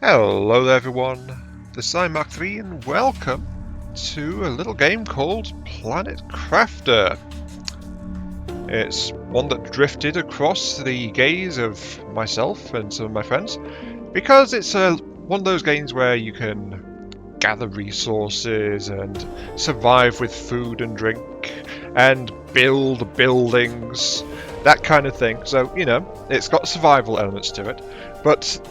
Hello there everyone, this is Mark3 and welcome to a little game called Planet Crafter. It's one that drifted across the gaze of myself and some of my friends because it's one of those games where you can gather resources and survive with food and drink and build buildings, that kind of thing. So, you know, it's got survival elements to it, but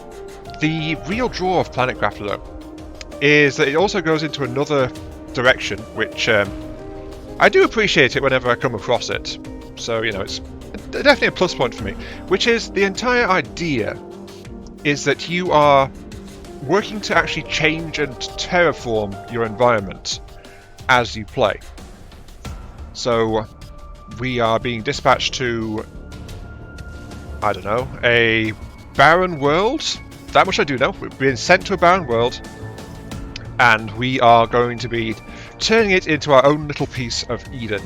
the real draw of Planet Crafter, though, is that it also goes into another direction, which I do appreciate it whenever I come across it. So, you know, it's definitely a plus point for me, which is the entire idea is that you are working to actually change and terraform your environment as you play. So, we are being dispatched to, I don't know, a barren world. That much I do know. We're being sent to a barren world, and we are going to be turning it into our own little piece of Eden.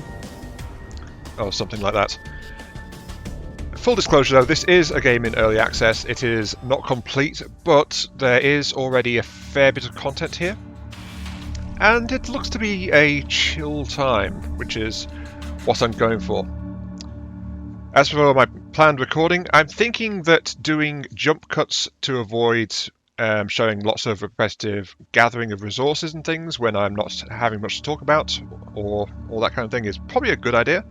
Or something like that. Full disclosure though, this is a game in early access. It is not complete, but there is already a fair bit of content here. And it looks to be a chill time, which is what I'm going for. As for my planned recording, I'm thinking that doing jump cuts to avoid showing lots of repetitive gathering of resources and things when I'm not having much to talk about, or all that kind of thing, is probably a good idea.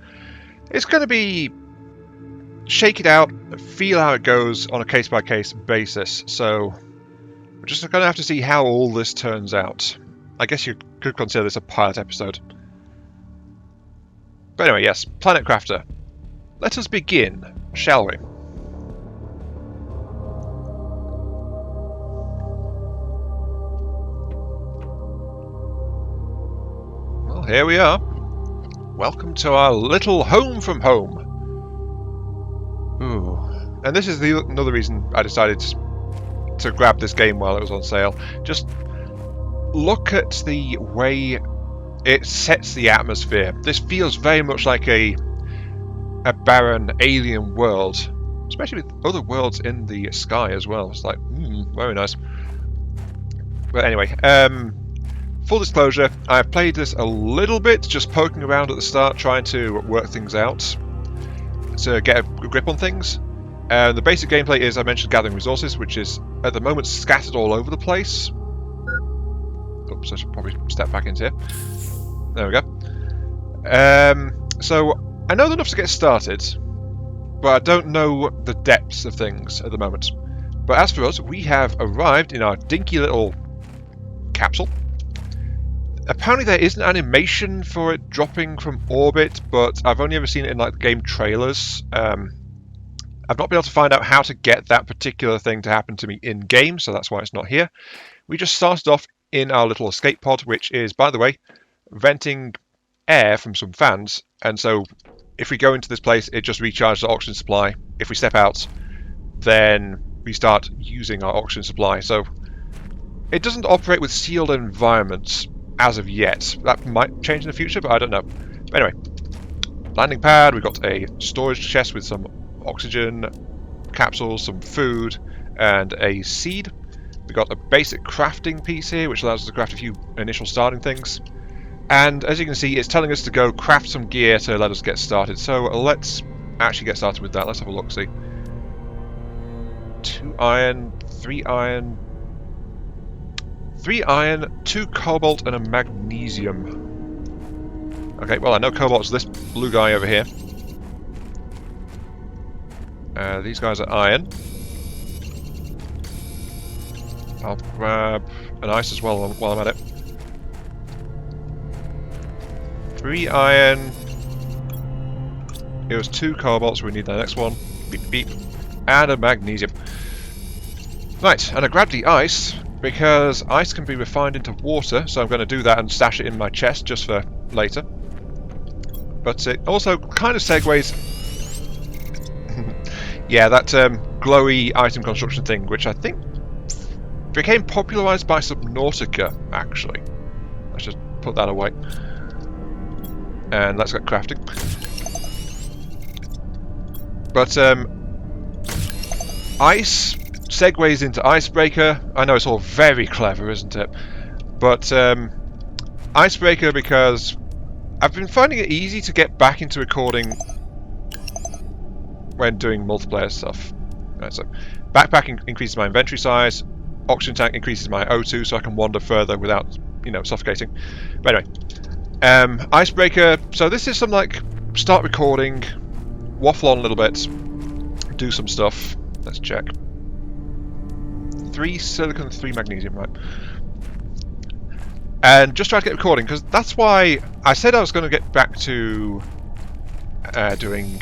It's going to be shake it out, feel how it goes on a case-by-case basis, so we're just going to have to see how all this turns out. I guess you could consider this a pilot episode. But anyway, yes, Planet Crafter. Let us begin, shall we? Well, here we are. Welcome to our little home from home. Ooh. And this is another reason I decided to grab this game while it was on sale. Just look at the way it sets the atmosphere. This feels very much like a barren alien world, especially with other worlds in the sky as well. It's like, very nice. But anyway, full disclosure, I've played this a little bit, just poking around at the start, trying to work things out, to get a grip on things. The basic gameplay is, I mentioned, gathering resources, which is, at the moment, scattered all over the place. Oops, I should probably step back into here. There we go. So, I know enough to get started, but I don't know the depths of things at the moment. But as for us, we have arrived in our dinky little capsule. Apparently there is an animation for it dropping from orbit, but I've only ever seen it in like the game trailers. I've not been able to find out how to get that particular thing to happen to me in-game, so that's why it's not here. We just started off in our little escape pod, which is, by the way, venting air from some fans, and so if we go into this place, it just recharges the oxygen supply. If we step out, then we start using our oxygen supply. So it doesn't operate with sealed environments as of yet. That might change in the future, but I don't know. But anyway, landing pad, we've got a storage chest with some oxygen capsules, some food, and a seed. We've got a basic crafting piece here, which allows us to craft a few initial starting things. And as you can see, it's telling us to go craft some gear to let us get started. So let's actually get started with that. Let's have a look-see. 2 iron, 3 iron, 3 iron, 2 cobalt, and a magnesium. Okay, well, I know cobalt's this blue guy over here. These guys are iron. I'll grab an ice as well while I'm at it. 3 iron. It was 2 cobalt, so we need the next one. Beep, beep. And a magnesium. Right, and I grabbed the ice because ice can be refined into water, so I'm going to do that and stash it in my chest just for later. But it also kind of segues... yeah, that glowy item construction thing, which I think became popularised by Subnautica, actually. Let's just put that away. And let's get crafting. But ice segues into Icebreaker. I know it's all very clever, isn't it? But Icebreaker, because I've been finding it easy to get back into recording when doing multiplayer stuff. Right, so backpack increases my inventory size, oxygen tank increases my O2 so I can wander further without, suffocating. But anyway, Icebreaker, so this is some like start recording, waffle on a little bit, do some stuff. Let's check. 3 silicon, 3 magnesium, right? And just try to get recording, because that's why I said I was going to get back to doing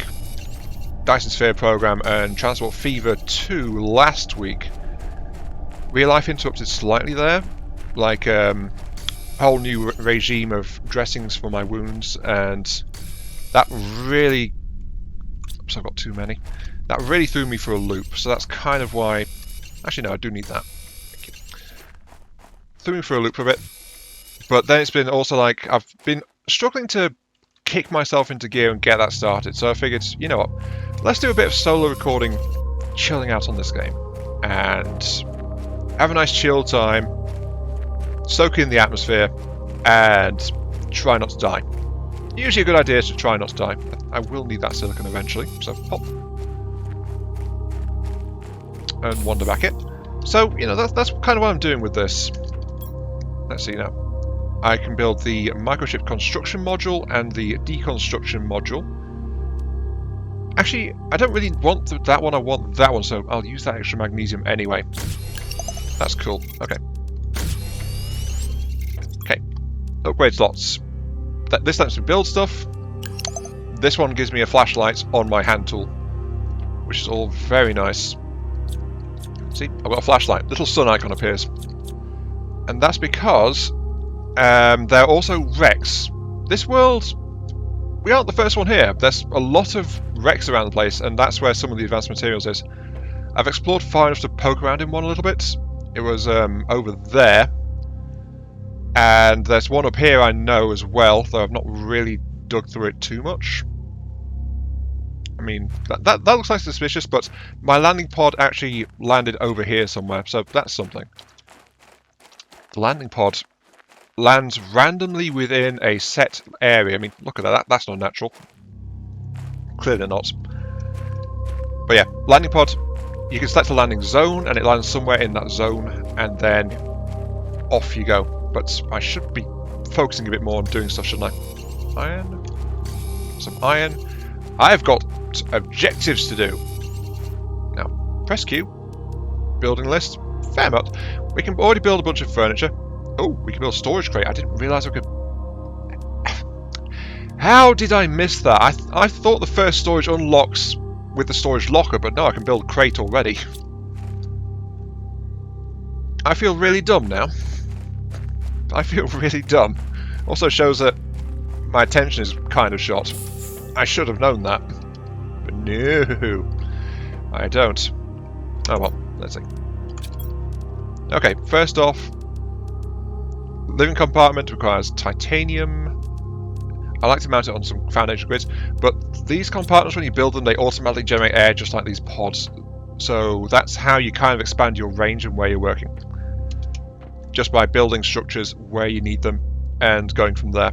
Dyson Sphere Program and Transport Fever 2 last week. Real life interrupted slightly there, like a whole new regime of dressings for my wounds, and that really... Oops, I've got too many. That really threw me for a loop, so that's kind of why... Actually, no, I do need that. Thank you. Threw me for a loop for a bit. But then it's been also like, I've been struggling to kick myself into gear and get that started. So I figured, you know what, let's do a bit of solo recording, chilling out on this game. And have a nice chill time, soak in the atmosphere, and try not to die. Usually a good idea to try not to die. I will need that silicon eventually, so pop. And wander back in. So, that's kind of what I'm doing with this. Let's see now. I can build the microchip construction module and the deconstruction module. Actually, I don't really want that one, I want that one, so I'll use that extra magnesium anyway. That's cool. Okay. Okay. Upgrade slots. This lets me build stuff. This one gives me a flashlight on my hand tool, which is all very nice. See, I've got a flashlight. Little sun icon appears. And that's because there are also wrecks. This world, we aren't the first one here. There's a lot of wrecks around the place, and that's where some of the advanced materials is. I've explored far enough to poke around in one a little bit. It was over there. And there's one up here I know as well, though I've not really dug through it too much. I mean, that looks like suspicious, but my landing pod actually landed over here somewhere, so that's something. The landing pod lands randomly within a set area. I mean, look at that. That's not natural. Clearly not. But yeah, landing pod, you can select a landing zone, and it lands somewhere in that zone, and then off you go. But I should be focusing a bit more on doing stuff, shouldn't I? Iron. Some iron. I've got objectives to do. Now, press Q. Building list. Fair amount. We can already build a bunch of furniture. Oh, we can build a storage crate. I didn't realise I could... How did I miss that? I thought the first storage unlocks with the storage locker, but no, I can build a crate already. I feel really dumb now. I feel really dumb. Also shows that my attention is kind of shot. I should have known that. But no, I don't. Oh well, let's see. Okay, first off, living compartment requires titanium. I like to mount it on some foundation grids, but these compartments, when you build them, they automatically generate air just like these pods. So that's how you kind of expand your range and where you're working. Just by building structures where you need them and going from there.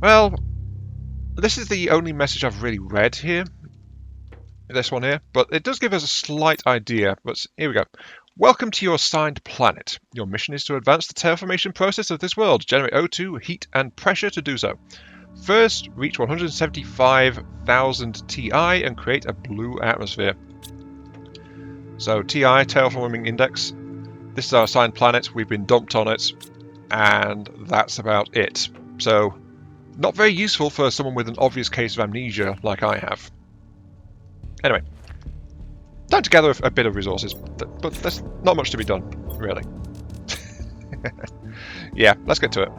Well, this is the only message I've really read here. This one here, but it does give us a slight idea. But here we go. Welcome to your assigned planet. Your mission is to advance the terraformation process of this world, generate O2, heat, and pressure to do so. First, reach 175,000 Ti and create a blue atmosphere. So TI, terraforming index. This is our assigned planet. We've been dumped on it, and that's about it. So, not very useful for someone with an obvious case of amnesia like I have. Anyway, time to gather a bit of resources, but there's not much to be done, really. Yeah, let's get to it.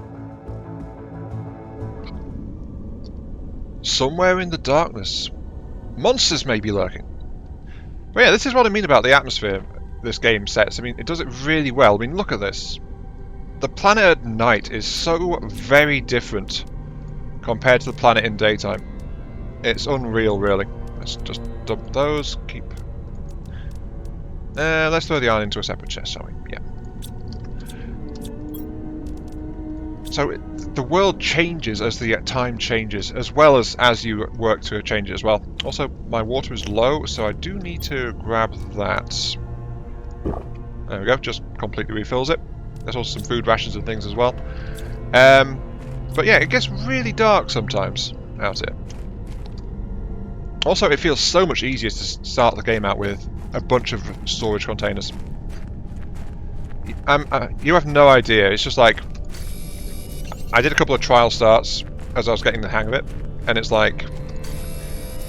Somewhere in the darkness, monsters may be lurking. But yeah, this is what I mean about the atmosphere this game sets. I mean, it does it really well. I mean, look at this. The planet at night is so very different compared to the planet in daytime. It's unreal, really. Let's just dump those. Keep. Let's throw the iron into a separate chest, shall we? Yeah. So the world changes as the time changes, as well as you work to change it as well. Also, my water is low, so I do need to grab that. There we go, just completely refills it. There's also some food rations and things as well. But yeah, it gets really dark sometimes out here. Also, it feels so much easier to start the game out with a bunch of storage containers. You have no idea, it's just like... I did a couple of trial starts as I was getting the hang of it, and it's like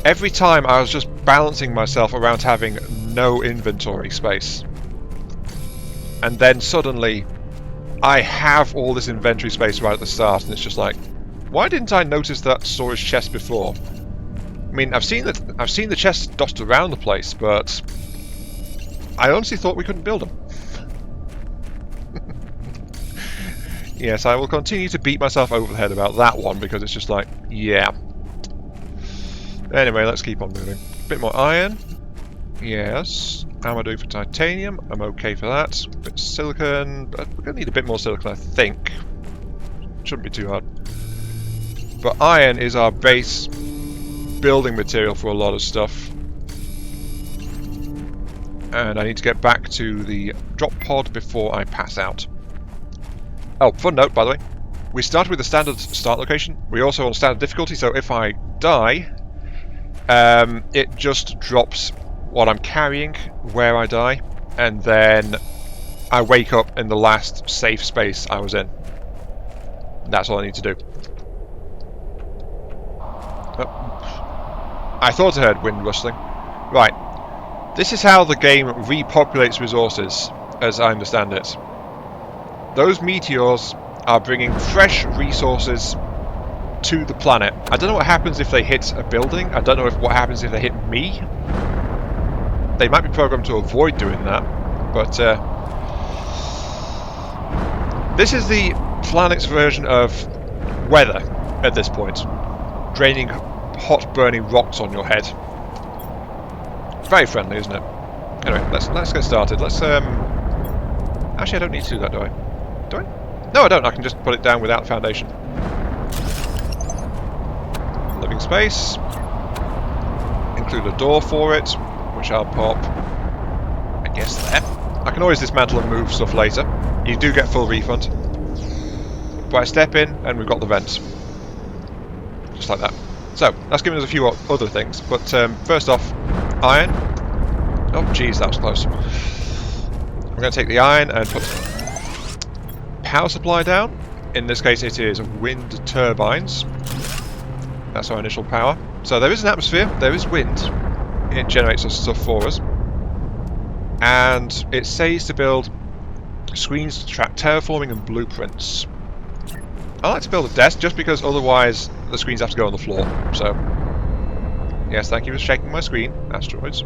every time I was just balancing myself around having no inventory space, and then suddenly I have all this inventory space right at the start, and it's just like, why didn't I notice that storage chest before? I mean, I've seen the chests dotted around the place, but I honestly thought we couldn't build them. Yes, I will continue to beat myself over the head about that one, because it's just like, yeah. Anyway, let's keep on moving. Bit more iron. Yes. How am I doing for titanium? I'm okay for that. Bit of silicon. We're going to need a bit more silicon, I think. Shouldn't be too hard. But iron is our base building material for a lot of stuff. And I need to get back to the drop pod before I pass out. Oh, fun note, by the way. We started with the standard start location. We're also on standard difficulty, so if I die, it just drops what I'm carrying, where I die, and then I wake up in the last safe space I was in. That's all I need to do. Oh. I thought I heard wind rustling. Right. This is how the game repopulates resources, as I understand it. Those meteors are bringing fresh resources to the planet. I don't know what happens if they hit a building. I don't know what happens if they hit me. They might be programmed to avoid doing that, but this is the planet's version of weather at this point. Draining hot burning rocks on your head. Very friendly, isn't it? Anyway, let's get started. Let's actually, I don't need to do that, do I? Do I? No, I don't. I can just put it down without foundation. Living space. Include a door for it, which I'll pop, I guess, there. I can always dismantle and move stuff later. You do get full refund. But I step in, and we've got the vents. Just like that. So, that's giving us a few other things. But first off, iron. Oh, geez, that was close. I'm going to take the iron and put power supply down. In this case, it is wind turbines. That's our initial power. So there is an atmosphere, there is wind. It generates us stuff for us. And it says to build screens to track terraforming and blueprints. I like to build a desk just because otherwise the screens have to go on the floor. So, yes, thank you for shaking my screen, asteroids.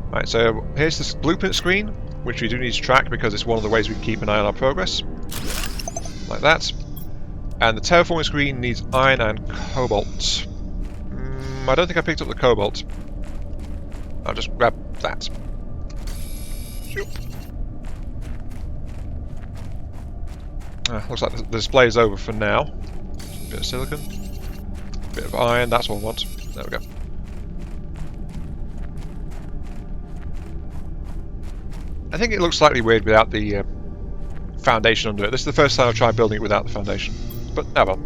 Right, so here's this blueprint screen, which we do need to track because it's one of the ways we can keep an eye on our progress. Like that. And the terraforming screen needs iron and cobalt. I don't think I picked up the cobalt. I'll just grab that. Looks like the display is over for now. Bit of silicon. Bit of iron, that's what I want. There we go. I think it looks slightly weird without the foundation under it. This is the first time I've tried building it without the foundation. But, oh well.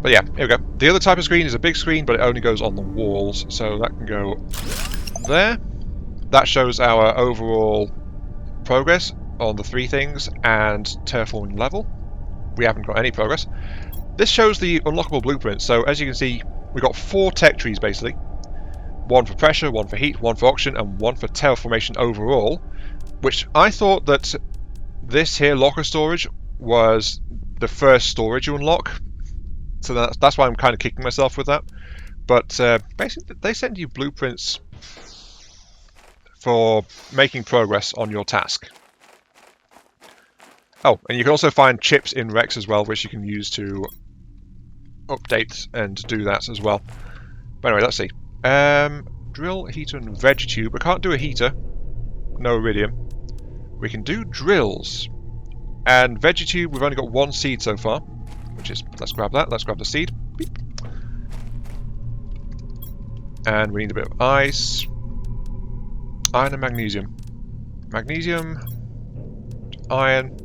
But yeah, here we go. The other type of screen is a big screen, but it only goes on the walls. So that can go there. That shows our overall progress on the three things and terraforming level. We haven't got any progress. This shows the unlockable blueprints. So as you can see, we've got 4 tech trees basically. One for pressure, one for heat, one for oxygen, and one for terraformation overall. Which I thought that this here locker storage was the first storage you unlock. So that's why I'm kind of kicking myself with that. But basically, they send you blueprints for making progress on your task. Oh, and you can also find chips in Rex as well, which you can use to update and do that as well. But anyway, let's see. Drill, heater, and veg tube. I can't do a heater. No iridium. We can do drills. And veg tube, we've only got one seed so far. Which is, let's grab that. Let's grab the seed. Beep. And we need a bit of ice. Iron and magnesium. Magnesium. Iron.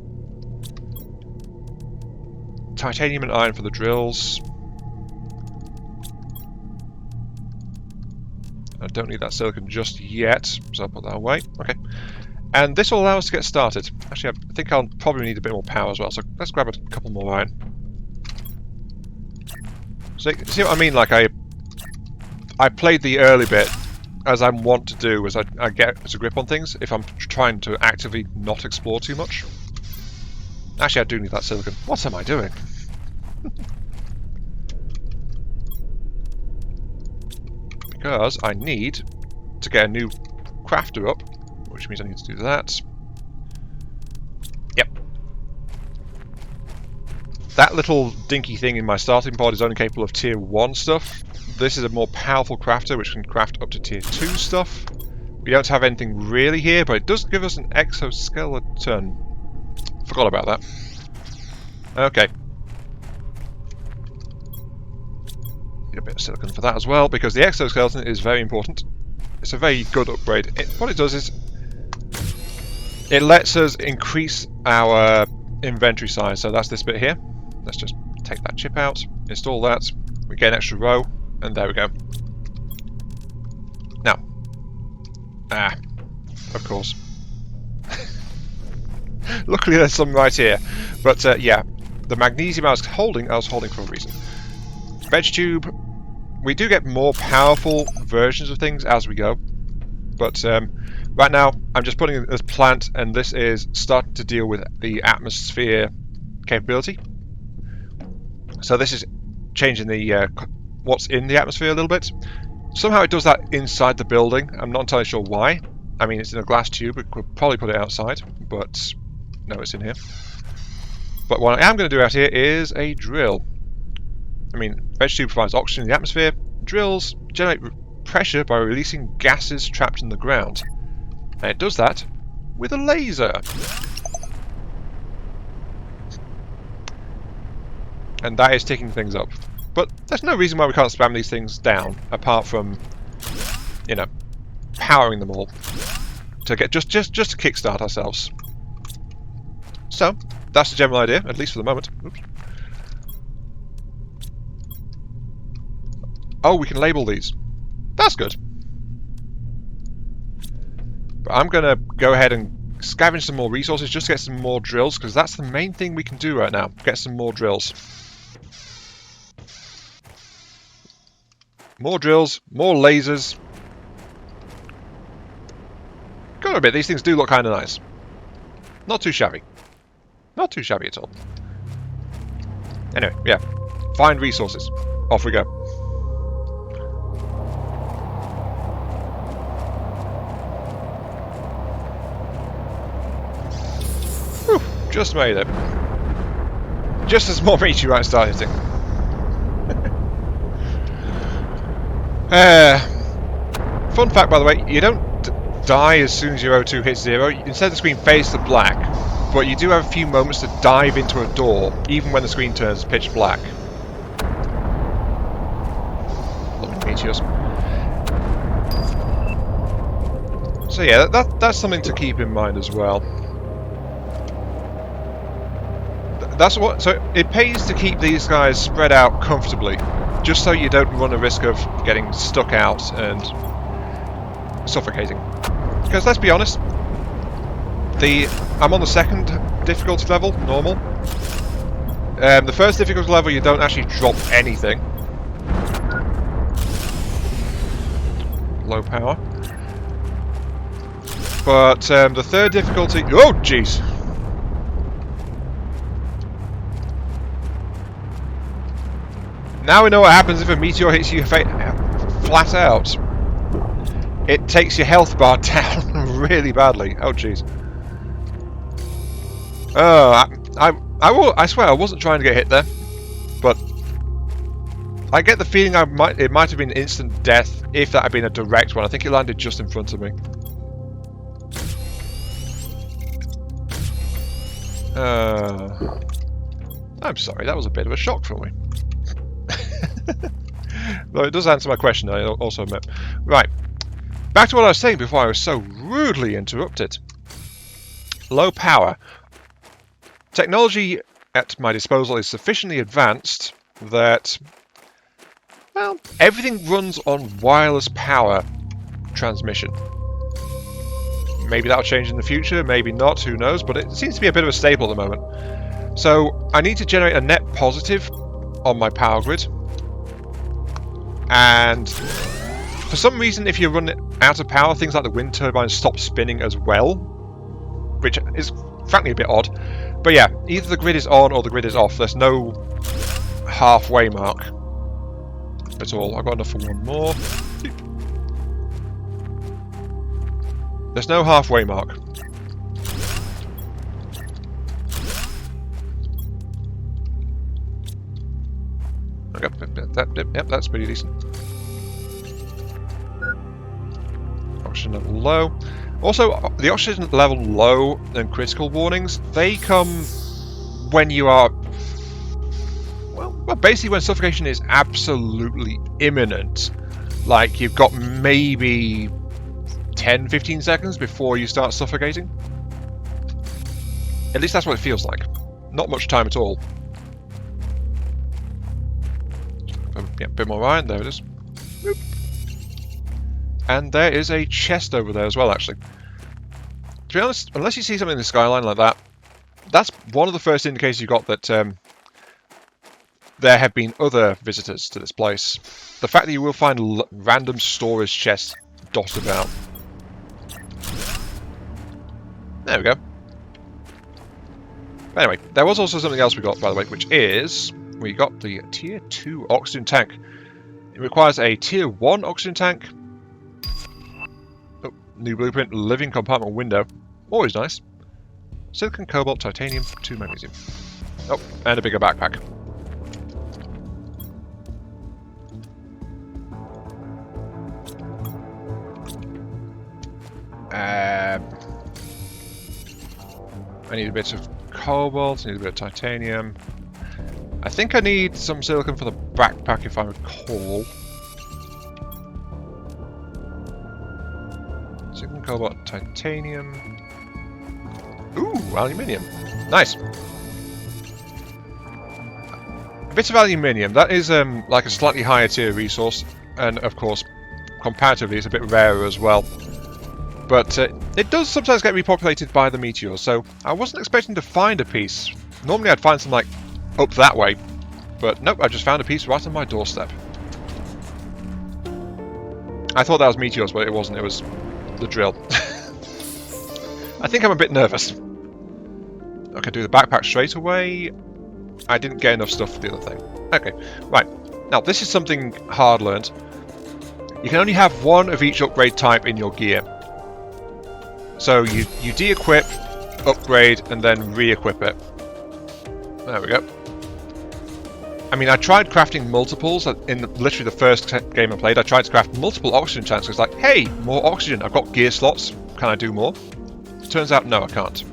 Titanium and iron for the drills. I don't need that silicon just yet, so I'll put that away. Okay. And this will allow us to get started. Actually, I think I'll probably need a bit more power as well, so let's grab a couple more iron. So, see what I mean? Like, I played the early bit, as I want to do, as I get a grip on things, if I'm trying to actively not explore too much. Actually, I do need that silicon. What am I doing? Because I need to get a new crafter up, which means I need to do that. Yep. That little dinky thing in my starting pod is only capable of tier 1 stuff. This is a more powerful crafter which can craft up to tier 2 stuff. We don't have anything really here, but it does give us an exoskeleton. Forgot about that. Okay. Need a bit of silicon for that as well, because the exoskeleton is very important. It's a very good upgrade. What it does is it lets us increase our inventory size. So that's this bit here. Let's just take that chip out, install that. We get an extra row, and there we go. Now, of course. Luckily, there's some right here. But yeah, the magnesium I was holding for a reason. Veg tube. We do get more powerful versions of things as we go, but right now I'm just putting it as plant, and this is starting to deal with the atmosphere capability. So this is changing the what's in the atmosphere a little bit. Somehow it does that inside the building. I'm not entirely sure why. I mean, it's in a glass tube. We could probably put it outside, but no, it's in here. But what I am going to do out here is a drill. I mean, veg tube provides oxygen in the atmosphere. Drills generate pressure by releasing gases trapped in the ground. And it does that with a laser. And that is ticking things up. But there's no reason why we can't spam these things down, apart from, you know, powering them all to get just to kickstart ourselves. So that's the general idea, at least for the moment. Oops. Oh, we can label these. That's good. But I'm going to go ahead and scavenge some more resources just to get some more drills, because that's the main thing we can do right now. Get some more drills. More drills, more lasers. Gotta admit, these things do look kind of nice. Not too shabby. Not too shabby at all. Anyway, yeah. Find resources. Off we go. Whew, just made it. Just as more meteorites start hitting. Fun fact, by the way, you don't die as soon as your O2 hits 0. Instead, the screen fades to black, but you do have a few moments to dive into a door, even when the screen turns pitch black. Lovely meteors. So yeah, that's something to keep in mind as well. So it pays to keep these guys spread out comfortably, just so you don't run a risk of getting stuck out and suffocating. Because let's be honest, I'm on the second difficulty level, normal. The first difficulty level you don't actually drop anything. Low power. But the third difficulty... Oh, jeez! Now we know what happens if a meteor hits you flat out. It takes your health bar down really badly. Oh, jeez. Oh, I swear I wasn't trying to get hit there, but I get the feeling it might have been instant death if that had been a direct one. I think it landed just in front of me. I'm sorry, that was a bit of a shock for me. Though it does answer my question, I also admit. Right, back to what I was saying before I was so rudely interrupted. Low power. Technology at my disposal is sufficiently advanced that, well, everything runs on wireless power transmission. Maybe that'll change in the future, maybe not, who knows, but it seems to be a bit of a staple at the moment. So I need to generate a net positive on my power grid. And for some reason, if you run out of power, things like the wind turbines stop spinning as well, which is frankly a bit odd. But yeah, either the grid is on or the grid is off. There's no halfway mark at all. I've got enough for one more. There's no halfway mark. Yep, that's pretty decent. Oxygen level low. Also, the oxygen level low and critical warnings, they come when you are... Well, basically when suffocation is absolutely imminent. Like, you've got maybe 10-15 seconds before you start suffocating. At least that's what it feels like. Not much time at all. Yeah, a bit more iron, there it is. Boop. And there is a chest over there as well, actually. To be honest, unless you see something in the skyline like that, that's one of the first indicators you got that there have been other visitors to this place. The fact that you will find random storage chests dotted about. There we go. Anyway, there was also something else we got, by the way, which is... We got the Tier 2 oxygen tank. It requires a Tier 1 oxygen tank. Oh, new blueprint, living compartment window. Always nice. Silicon, cobalt, titanium, 2 magnesium. Oh, and a bigger backpack. I need a bit of cobalt, I need a bit of titanium. I think I need some silicon for the backpack, if I recall. Silicon, cobalt, titanium. Ooh, aluminium. Nice. A bit of aluminium. That is like a slightly higher tier resource, and of course, comparatively, it's a bit rarer as well. But it does sometimes get repopulated by the meteors, so I wasn't expecting to find a piece. Normally, I'd find some like up that way, but nope, I just found a piece right on my doorstep. I thought that was meteors, but it wasn't, it was the drill. I think I'm a bit nervous. Okay, do the backpack straight away. I didn't get enough stuff for the other thing. Okay, right. Now, this is something hard learned. You can only have one of each upgrade type in your gear. So you de-equip, upgrade, and then re-equip it. There we go. I mean, I tried crafting multiples in literally the first game I played. I tried to craft multiple oxygen tanks. It's like, hey, more oxygen. I've got gear slots. Can I do more? Turns out, no, I can't.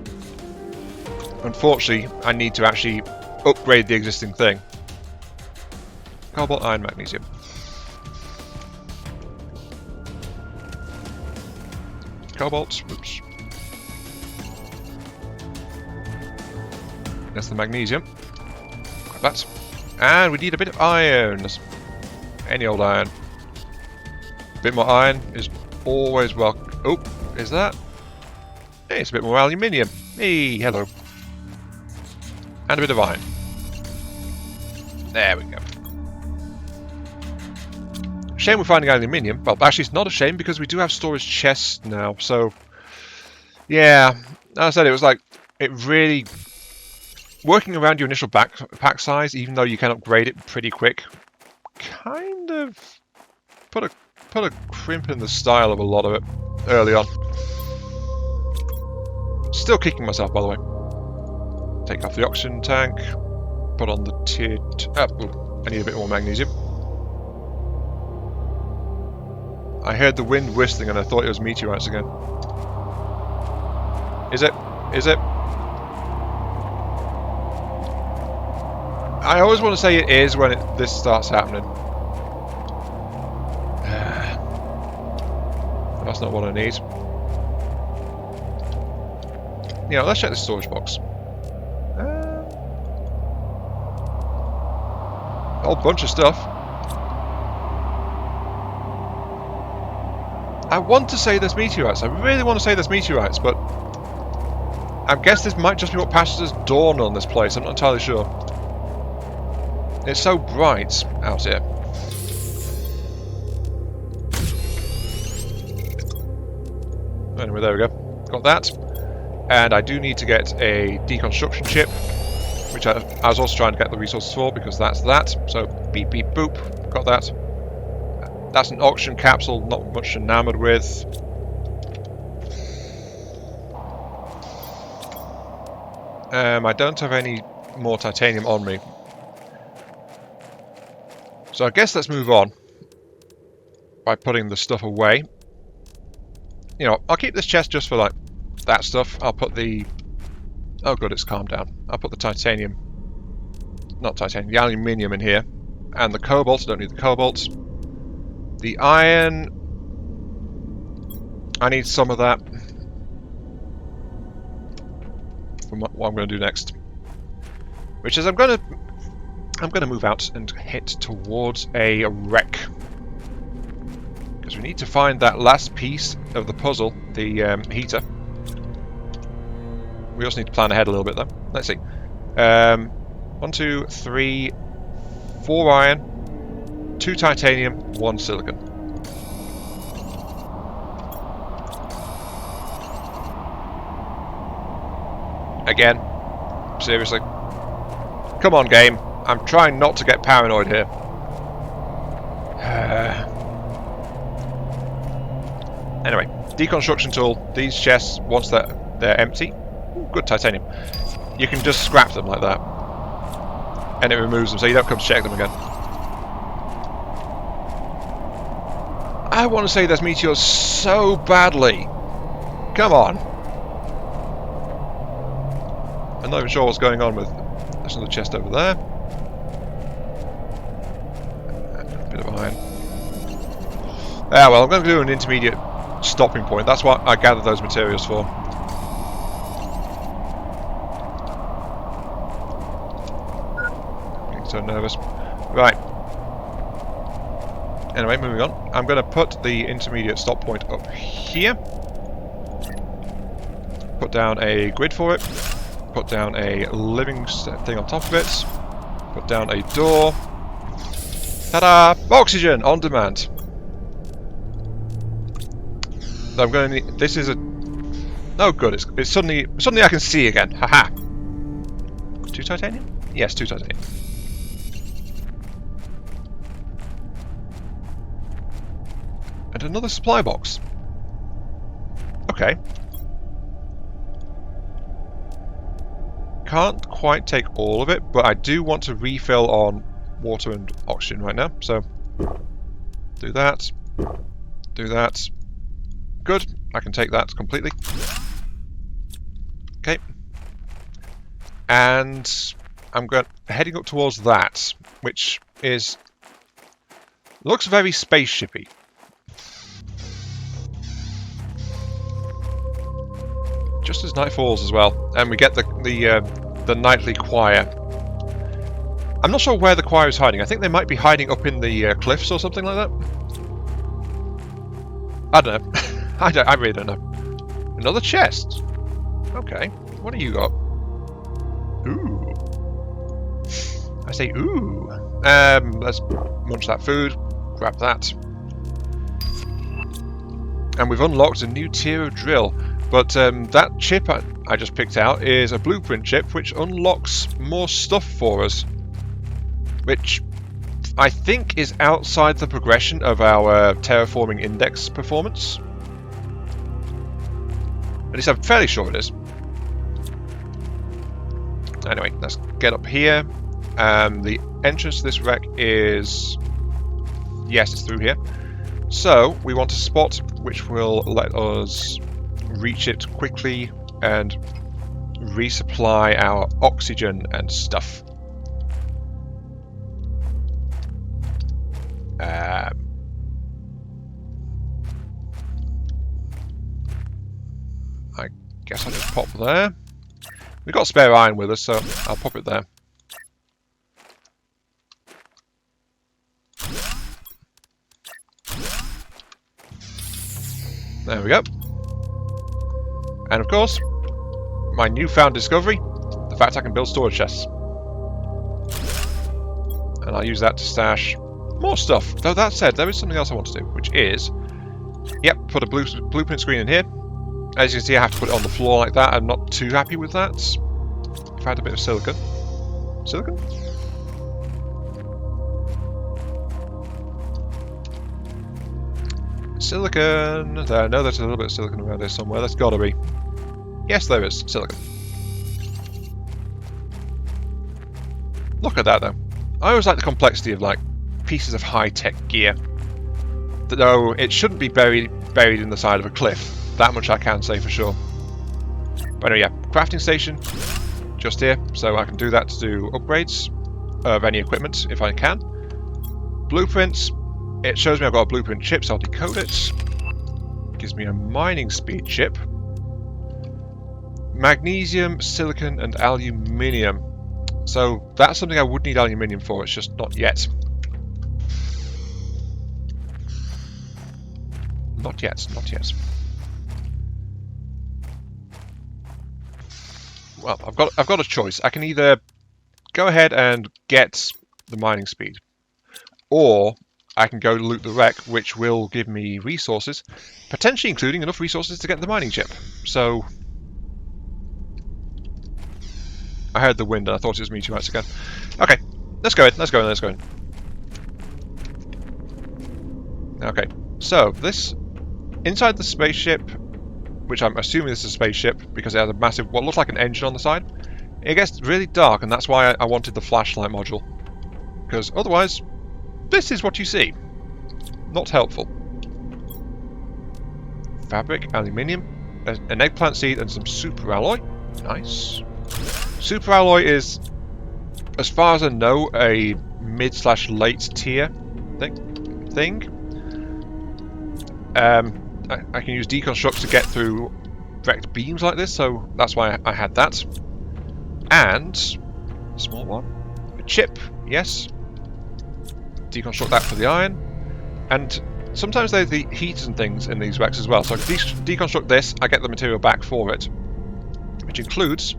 Unfortunately, I need to actually upgrade the existing thing. Cobalt, iron, magnesium. Cobalt. Oops. That's the magnesium. Grab that. And we need a bit of iron. Any old iron. A bit more iron is always welcome. Oh, is that? Hey, it's a bit more aluminium. Hey, hello. And a bit of iron. There we go. Shame we're finding aluminium. Well, actually, it's not a shame because we do have storage chests now. So, yeah, as I said, it was like it really. Working around your initial pack size, even though you can upgrade it pretty quick, kind of put a crimp in the style of a lot of it early on. Still kicking myself, by the way. Take off the oxygen tank, put on the tier... I need a bit more magnesium. I heard the wind whistling and I thought it was meteorites again. Is it? Is it? I always want to say it is when this starts happening. That's not what I need. Yeah, let's check the storage box. A whole bunch of stuff. I want to say there's meteorites. I really want to say there's meteorites, but I guess this might just be what passes as dawn on this place. I'm not entirely sure. It's so bright out here. Anyway, there we go. Got that. And I do need to get a deconstruction chip, which I was also trying to get the resources for, because that's that. So, beep, beep, boop. Got that. That's an auction capsule, not much enamored with. I don't have any more titanium on me. So I guess let's move on by putting the stuff away. You know, I'll keep this chest just for like that stuff. I'll put the... Oh good, it's calmed down. I'll put the titanium... Not titanium, the aluminium in here. And the cobalt, I don't need the cobalt. The iron... I need some of that. From what I'm going to do next. Which is I'm going to move out and head towards a wreck. Because we need to find that last piece of the puzzle, the heater. We also need to plan ahead a little bit though. Let's see. 1, 2, 3, 4 iron, 2 titanium, 1 silicon. Again. Seriously. Come on, game. I'm trying not to get paranoid here. Anyway, deconstruction tool. These chests, once they're empty, ooh, good titanium. You can just scrap them like that, and it removes them, so you don't come to check them again. I want to say there's meteors so badly. Come on. I'm not even sure what's going on with. There's another chest over there. A bit of iron. Ah, well, I'm going to do an intermediate stopping point. That's what I gathered those materials for. Getting so nervous. Right. Anyway, moving on. I'm going to put the intermediate stop point up here. Put down a grid for it. Put down a living thing on top of it. Put down a door. Ta-da! Oxygen on demand. I'm going to need. This is a. Oh, good. It's suddenly I can see again. Haha. 2 titanium? Yes, 2 titanium. And another supply box. Okay. Can't quite take all of it, but I do want to refill on water and oxygen right now. So, do that. Do that. Good. I can take that completely. Okay. And I'm heading up towards that, which is looks very spaceshipy. Just as night falls as well, and we get the nightly choir. I'm not sure where the choir is hiding. I think they might be hiding up in the cliffs or something like that. I don't know. I really don't know. Another chest. Okay. What do you got? Ooh. I say ooh. Let's munch that food. Grab that. And we've unlocked a new tier of drill. But that chip I just picked out is a blueprint chip which unlocks more stuff for us. Which I think is outside the progression of our terraforming index performance. At least I'm fairly sure it is. Anyway, let's get up here. The entrance to this wreck is... Yes, it's through here. So we want a spot which will let us reach it quickly and resupply our oxygen and stuff. I guess I'll just pop there. We've got spare iron with us, so I'll pop it there. There we go. And of course, my newfound discovery, the fact I can build storage chests. And I'll use that to stash more stuff. Though that said, there is something else I want to do, which is, yep, put a blueprint screen in here. As you can see, I have to put it on the floor like that. I'm not too happy with that. If I had a bit of silicon. Silicon? Silicon! There, I know there's a little bit of silicon around here somewhere. There's gotta be. Yes, there is. Silicon. Look at that, though. I always like the complexity of, like, pieces of high-tech gear. Though it shouldn't be buried in the side of a cliff. That much I can say for sure. But anyway, yeah, crafting station just here, so I can do that to do upgrades of any equipment if I can. Blueprints. It shows me I've got a blueprint chip, so I'll decode it. Gives me a mining speed chip. Magnesium, silicon, and aluminium. So that's something I would need aluminium for, it's just not yet. Not yet, not yet. Well, I've got a choice. I can either go ahead and get the mining speed, or I can go loot the wreck, which will give me resources, potentially including enough resources to get the mining chip. So I heard the wind and I thought it was me 2 minutes ago. Okay, let's go in, let's go in, let's go in. Okay, so this, inside the spaceship, which I'm assuming this is a spaceship because it has a massive, what looks like an engine on the side, it gets really dark, and that's why I wanted the flashlight module. Because otherwise, this is what you see. Not helpful. Fabric, aluminium, an eggplant seed, and some super alloy. Nice. Super alloy is, as far as I know, a mid/late tier thing. I can use deconstruct to get through wrecked beams like this, so that's why I had that. And a small one, a chip, yes. Deconstruct that for the iron. And sometimes there's the heaters and things in these wrecks as well, so I can deconstruct this, I get the material back for it, which includes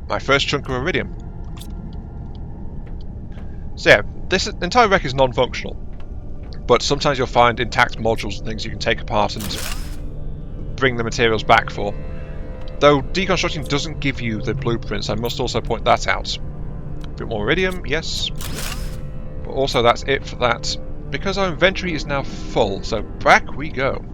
my first chunk of iridium. So yeah, this entire wreck is non-functional, but sometimes you'll find intact modules and things you can take apart and bring the materials back for. Though deconstructing doesn't give you the blueprints, I must also point that out. A bit more iridium, yes. But also that's it for that, because our inventory is now full, so back we go.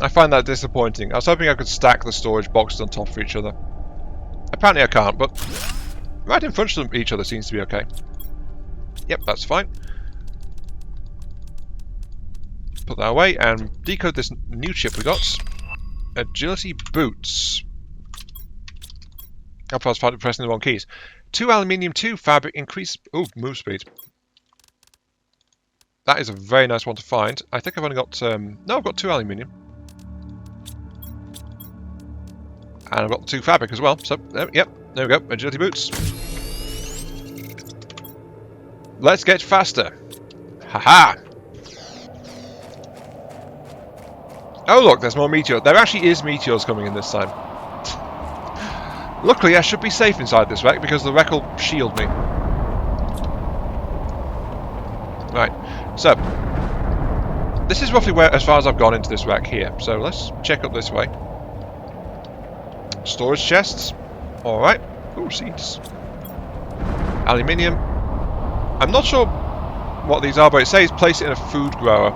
I find that disappointing. I was hoping I could stack the storage boxes on top of each other. Apparently I can't, but right in front of each other seems to be okay. Yep, that's fine. Put that away and decode this new chip we got. Agility boots. I was pressing the wrong keys. 2 aluminium, 2 fabric, increase... Ooh, move speed. That is a very nice one to find. I think I've only got... no, I've got 2 aluminium. And I've got 2 fabric as well. So, yep, there we go. Agility boots. Let's get faster. Haha! Oh look, there's more meteors. There actually is meteors coming in this time. Luckily, I should be safe inside this wreck because the wreck will shield me. Right, so this is roughly where, as far as I've gone into this wreck here. So let's check up this way. Storage chests. Alright. Ooh, seeds. Aluminium. I'm not sure what these are, but it says place it in a food grower.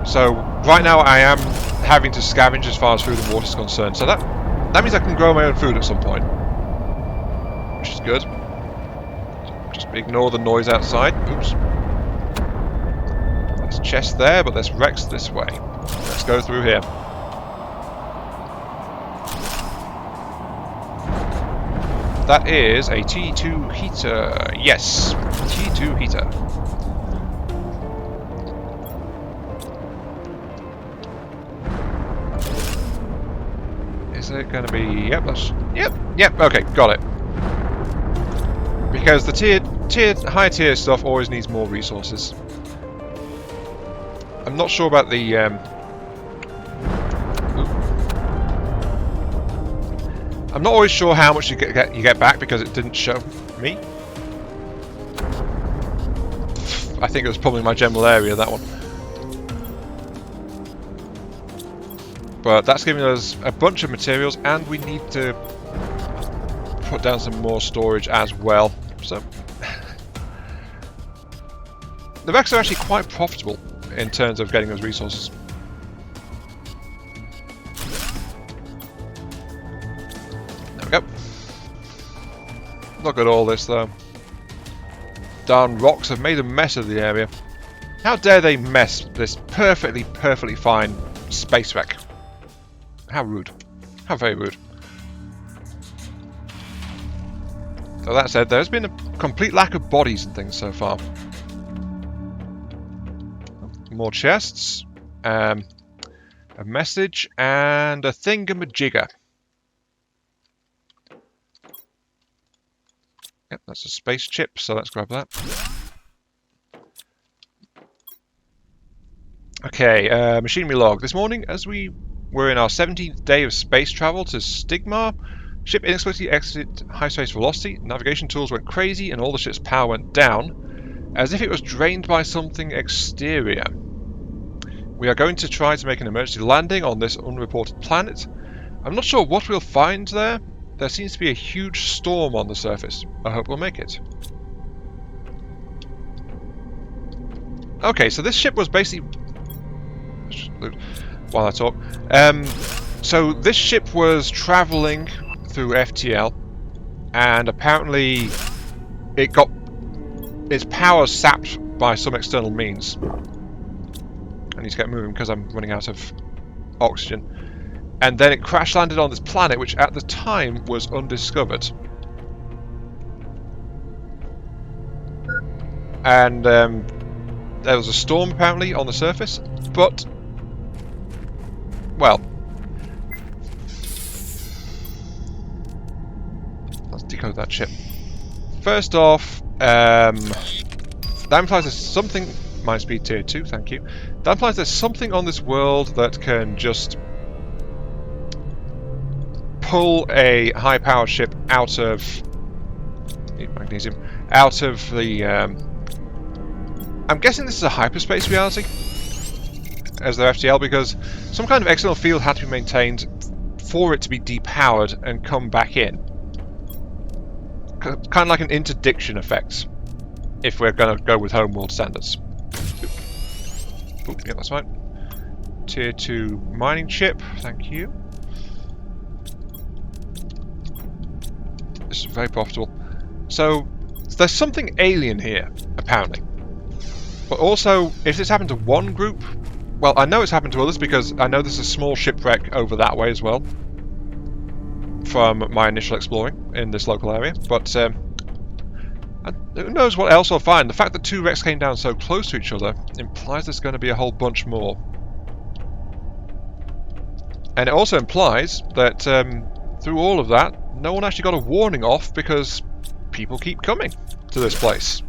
So right now I am having to scavenge as far as food and water is concerned. So that means I can grow my own food at some point, which is good. Just ignore the noise outside. Oops. There's chest there, but there's wrecks this way. Let's go through here. That is a T2 heater. Yes, T2 heater. Is it going to be... Yep, that's... Yep, okay, got it. Because the higher tier stuff always needs more resources. I'm not sure about the... I'm not always sure how much you get back because it didn't show me. I think it was probably my general area, that one. But that's giving us a bunch of materials, and we need to put down some more storage as well. So the wrecks are actually quite profitable in terms of getting those resources. There we go. Look at all this though. Darn rocks have made a mess of the area. How dare they mess this perfectly fine space wreck? How rude. How very rude. So that said, there's been a complete lack of bodies and things so far. More chests, a message, and a thingamajigger. Yep, that's a space chip, so let's grab that. Okay, machinery log. This morning, as we were in our 17th day of space travel to Stigma, ship inexplicably exited high space velocity, navigation tools went crazy, and all the ship's power went down, as if it was drained by something exterior. We are going to try to make an emergency landing on this unreported planet. I'm not sure what we'll find there. There seems to be a huge storm on the surface. I hope we'll make it. Okay, so this ship was basically... While I talk. So this ship was travelling through FTL, and apparently it got its power sapped by some external means. I need to get moving because I'm running out of oxygen. And then it crash landed on this planet, which at the time was undiscovered. And there was a storm apparently on the surface, but well, let's decode that ship. First off, that implies there's something. My speed tier 2, thank you. That implies there's something on this world that can just pull a high-powered ship out of magnesium, out of the. I'm guessing this is a hyperspace reality as their FTL, because some kind of external field had to be maintained for it to be depowered and come back in. Kind of like an interdiction effect, if we're going to go with homeworld standards. Oop, yeah, that's right. Tier 2 mining chip, thank you. This is very profitable. So, there's something alien here, apparently. But also, if this happened to one group, well, I know it's happened to others because I know there's a small shipwreck over that way as well from my initial exploring in this local area. But who knows what else I'll find. The fact that two wrecks came down so close to each other implies there's going to be a whole bunch more. And it also implies that through all of that, no one actually got a warning off because people keep coming to this place.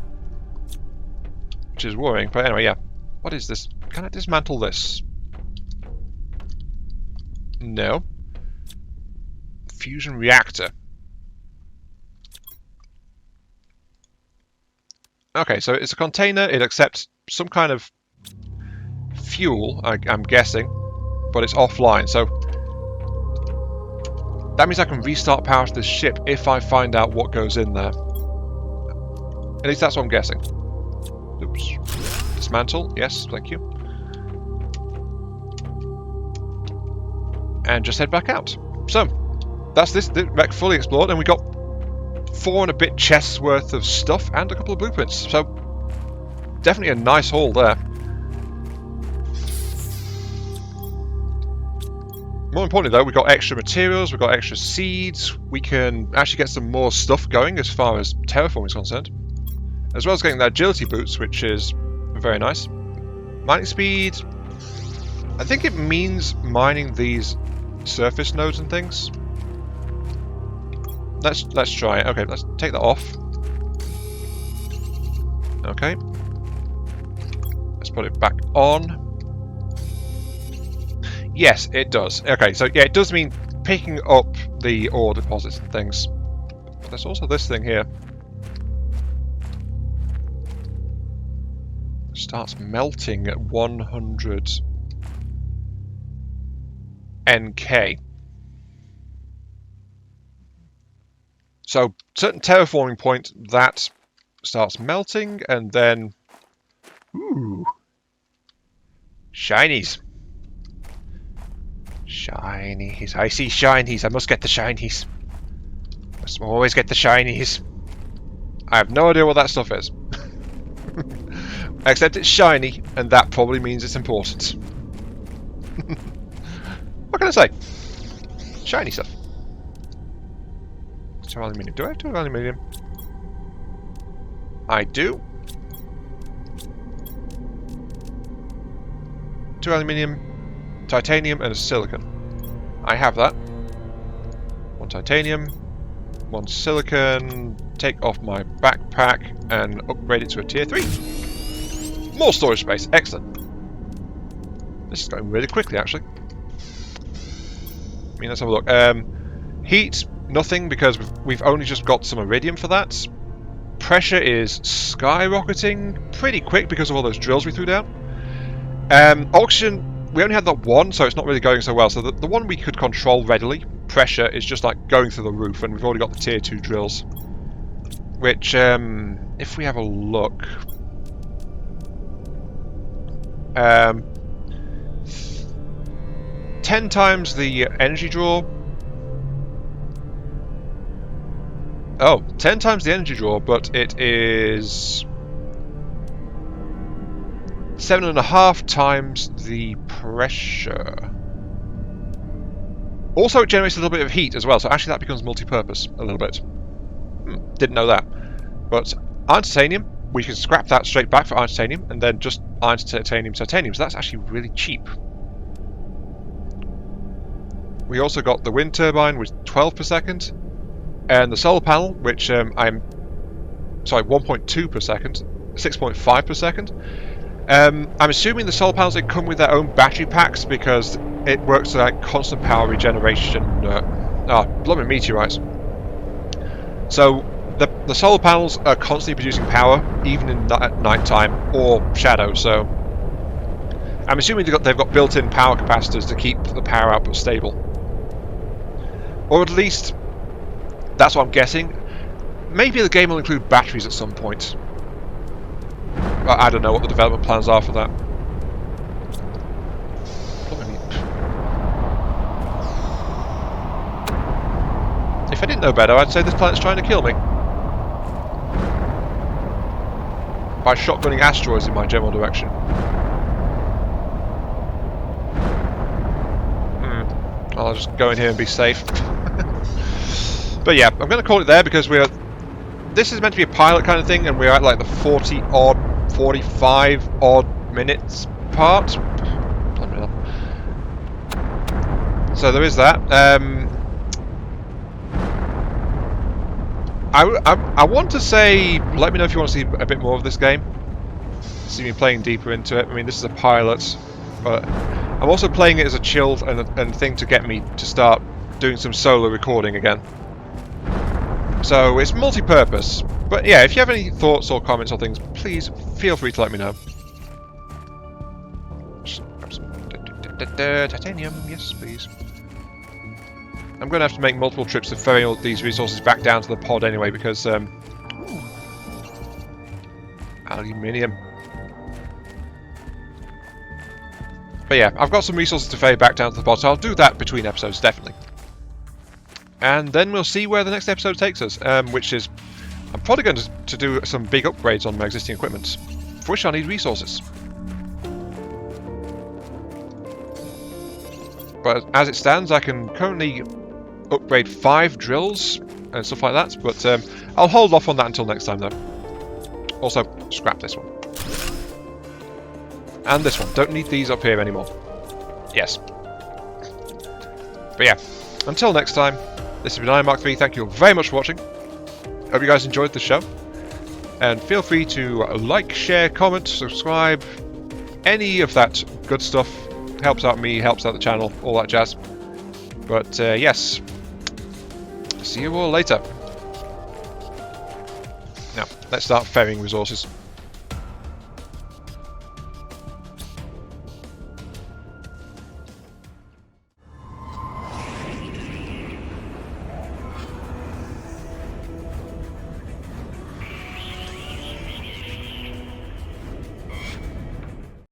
Which is worrying, but anyway, yeah. What is this? Can I dismantle this? No. Fusion reactor. Okay, so it's a container, it accepts some kind of fuel, I'm guessing, but it's offline, so that means I can restart power to this ship if I find out what goes in there. At least that's what I'm guessing. Oops. Dismantle, yes, thank you. And just head back out. So, that's this wreck fully explored, and we got 4 and a bit chests worth of stuff and a couple of blueprints. So definitely a nice haul there. More importantly though, we've got extra materials, we've got extra seeds, we can actually get some more stuff going as far as terraforming is concerned. As well as getting the agility boots, which is very nice. Mining speed, I think it means mining these surface nodes and things. Let's try it. Okay, let's take that off. Okay. Let's put it back on. Yes, it does. Okay, so yeah, it does mean picking up the ore deposits and things. But there's also this thing here. It starts melting at 100 NK. So, certain terraforming point that starts melting and then... Ooh! Shinies! Shinies. I see shinies. I must get the shinies. Must always get the shinies. I have no idea what that stuff is. Except it's shiny, and that probably means it's important. What can I say? Shiny stuff. 2 aluminium. Do I have 2 aluminium? I do. 2 aluminium, titanium, and a silicon. I have that. 1 titanium, 1 silicon. Take off my backpack and upgrade it to a tier 3. More storage space. Excellent. This is going really quickly, actually. I mean, let's have a look. Heat, nothing, because we've only just got some iridium for that. Pressure is skyrocketing pretty quick because of all those drills we threw down. Oxygen, we only had that one, so it's not really going so well. So the one we could control readily, pressure, is just like going through the roof, and we've already got the tier 2 drills. Which, if we have a look... 10 times the energy draw. Oh, 10 times the energy draw, but it is 7.5 times the pressure. Also, it generates a little bit of heat as well, so actually that becomes multi-purpose a little bit. Didn't know that. But iron titanium, we can scrap that straight back for iron titanium, and then just iron titanium, so that's actually really cheap. We also got the wind turbine with 12 per second, and the solar panel, which 1.2 per second, 6.5 per second. I'm assuming the solar panels, they come with their own battery packs because it works like constant power regeneration. Blooming meteorites. So the solar panels are constantly producing power, even at night time or shadow. So I'm assuming they've got built-in power capacitors to keep the power output stable, or at least that's what I'm guessing. Maybe the game will include batteries at some point. I don't know what the development plans are for that. If I didn't know better, I'd say this planet's trying to kill me by shotgunning asteroids in my general direction. I'll just go in here and be safe. But yeah, I'm going to call it there because this is meant to be a pilot kind of thing, and we're at like the 45 odd minutes part. So there is that. I want to say, let me know if you want to see a bit more of this game. See me playing deeper into it. I mean, this is a pilot, but I'm also playing it as a chill and thing to get me to start doing some solo recording again. So it's multi-purpose. But yeah, if you have any thoughts or comments or things, please feel free to let me know. Just grab some titanium, yes please. I'm going to have to make multiple trips to ferry all these resources back down to the pod anyway, because aluminium. But yeah, I've got some resources to ferry back down to the pod, so I'll do that between episodes, definitely. and then we'll see where the next episode takes us, which is, I'm probably going to do some big upgrades on my existing equipment, for which I need resources. But as it stands, I can currently upgrade 5 drills and stuff like that, but I'll hold off on that until next time though. Also, scrap this one. And this one. Don't need these up here anymore. Yes. But yeah, until next time, this has been Iron Mark 3. Thank you very much for watching. Hope you guys enjoyed the show. And feel free to like, share, comment, subscribe, any of that good stuff. Helps out me, helps out the channel, all that jazz. But yes, see you all later. Now, let's start ferrying resources.